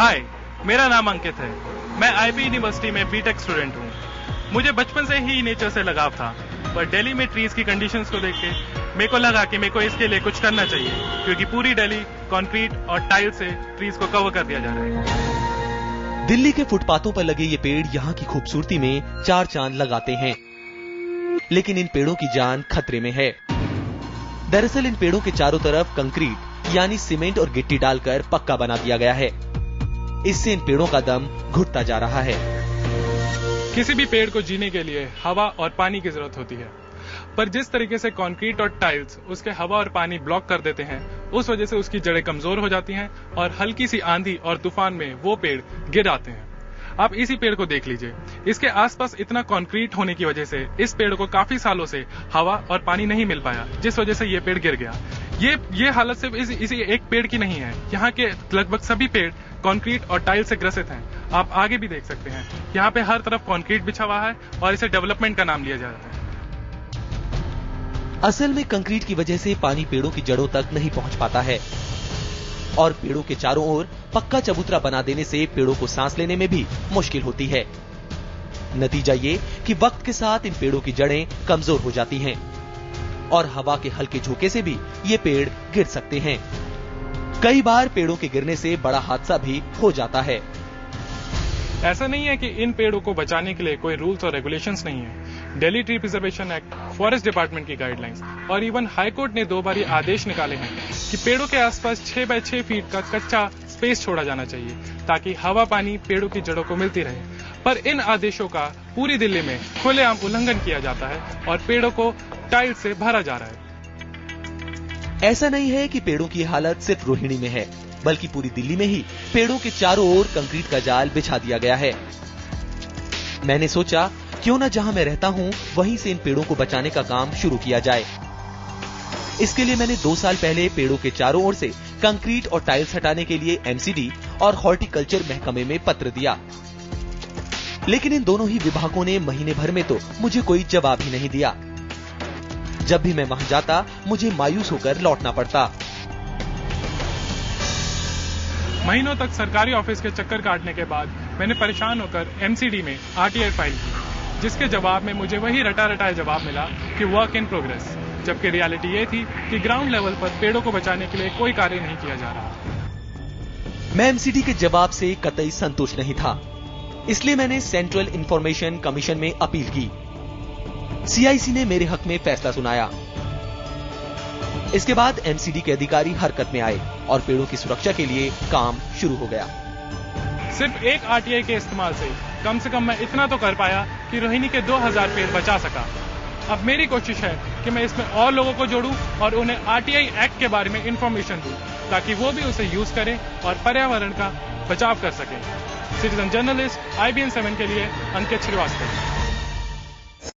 हाय, मेरा नाम अंकित है। मैं आईपी यूनिवर्सिटी में बीटेक स्टूडेंट हूँ। मुझे बचपन से ही नेचर से लगाव था, पर दिल्ली में ट्रीज की कंडीशंस को देख के मेरे को लगा कि मेरे को इसके लिए कुछ करना चाहिए, क्योंकि पूरी दिल्ली कंक्रीट और टाइल से ट्रीज को कवर कर दिया जा रहा है। दिल्ली के फुटपाथों पर लगे ये पेड़ यहाँ की खूबसूरती में चार चांद लगाते हैं, लेकिन इन पेड़ों की जान खतरे में है। दरअसल इन पेड़ों के चारों तरफ कंक्रीट यानी सीमेंट और गिट्टी डालकर पक्का बना दिया गया है। इससे इन पेड़ों का दम घुटता जा रहा है। किसी भी पेड़ को जीने के लिए हवा और पानी की जरूरत होती है, पर जिस तरीके से कंक्रीट और टाइल्स उसके हवा और पानी ब्लॉक कर देते हैं, उस वजह से उसकी जड़ें कमजोर हो जाती हैं और हल्की सी आंधी और तूफान में वो पेड़ गिर आते हैं। आप इसी पेड़ को देख लीजिए, इसके आसपास इतना कंक्रीट होने की वजह से इस पेड़ को काफी सालों से हवा और पानी नहीं मिल पाया, जिस वजह से ये पेड़ गिर गया। ये हालत सिर्फ इसी एक पेड़ की नहीं है, यहाँ के लगभग सभी पेड़ कंक्रीट और टाइल से ग्रसित हैं। आप आगे भी देख सकते हैं, यहाँ पे हर तरफ कंक्रीट बिछा हुआ है और इसे डेवलपमेंट का नाम लिया जाता है। असल में कंक्रीट की वजह से पानी पेड़ों की जड़ों तक नहीं पहुंच पाता है और पेड़ों के चारों ओर पक्का चबूतरा बना देने से पेड़ों को सांस लेने में भी मुश्किल होती है। नतीजा ये कि वक्त के साथ इन पेड़ों की जड़ें कमजोर हो जाती हैं और हवा के हल्के झोंके से भी ये पेड़ गिर सकते हैं। कई बार पेड़ों के गिरने से बड़ा हादसा भी हो जाता है। ऐसा नहीं है कि इन पेड़ों को बचाने के लिए कोई रूल्स और रेगुलेशंस नहीं है। Delhi tree preservation act, forest department की गाइडलाइंस और इवन हाई कोर्ट ने 2 बार ये आदेश निकाले हैं कि पेड़ों के आसपास 6 बाय 6 फीट का कच्चा स्पेस छोड़ा जाना चाहिए, ताकि हवा पानी पेड़ों की जड़ों को मिलती रहे। पर इन आदेशों का पूरी दिल्ली में खुलेआम उल्लंघन किया जाता है और पेड़ों को टाइल से भरा जा रहा है। ऐसा नहीं है कि पेड़ों की हालत सिर्फ रोहिणी में है, बल्कि पूरी दिल्ली में ही पेड़ों के चारों ओर कंक्रीट का जाल बिछा दिया गया है। मैंने सोचा क्यों न जहां मैं रहता हूं वहीं से इन पेड़ों को बचाने का काम शुरू किया जाए। इसके लिए मैंने 2 साल पहले पेड़ों के चारों ओर से कंक्रीट और टाइल्स हटाने के लिए एमसीडी और हॉर्टिकल्चर महकमे में पत्र दिया, लेकिन इन दोनों ही विभागों ने महीने भर में तो मुझे कोई जवाब ही नहीं दिया। जब भी मैं वहां जाता मुझे मायूस होकर लौटना पड़ता। महीनों तक सरकारी ऑफिस के चक्कर काटने के बाद मैंने परेशान होकर एमसीडी में आरटीआई फाइल की, जिसके जवाब में मुझे वही रटा रटाया जवाब मिला कि वर्क इन प्रोग्रेस, जबकि रियलिटी ये थी कि ग्राउंड लेवल पर पेड़ों को बचाने के लिए कोई कार्य नहीं किया जा रहा। मैं एमसीडी के जवाब से कतई संतुष्ट नहीं था, इसलिए मैंने सेंट्रल इंफॉर्मेशन कमीशन में अपील की। सीआईसी ने मेरे हक में फैसला सुनाया। इसके बाद एमसीडी के अधिकारी हरकत में आए और पेड़ों की सुरक्षा के लिए काम शुरू हो गया। सिर्फ एक आरटीआई के इस्तेमाल से कम मैं इतना तो कर पाया कि रोहिणी के 2000 पेड़ बचा सका। अब मेरी कोशिश है कि मैं इसमें और लोगों को जोड़ूं और उन्हें आरटीआई एक्ट के बारे में इंफॉर्मेशन दूं, ताकि वो भी उसे यूज करें और पर्यावरण का बचाव कर सकें। सिटीजन जर्नलिस्ट IBN 7 के लिए अंकित श्रीवास्तव।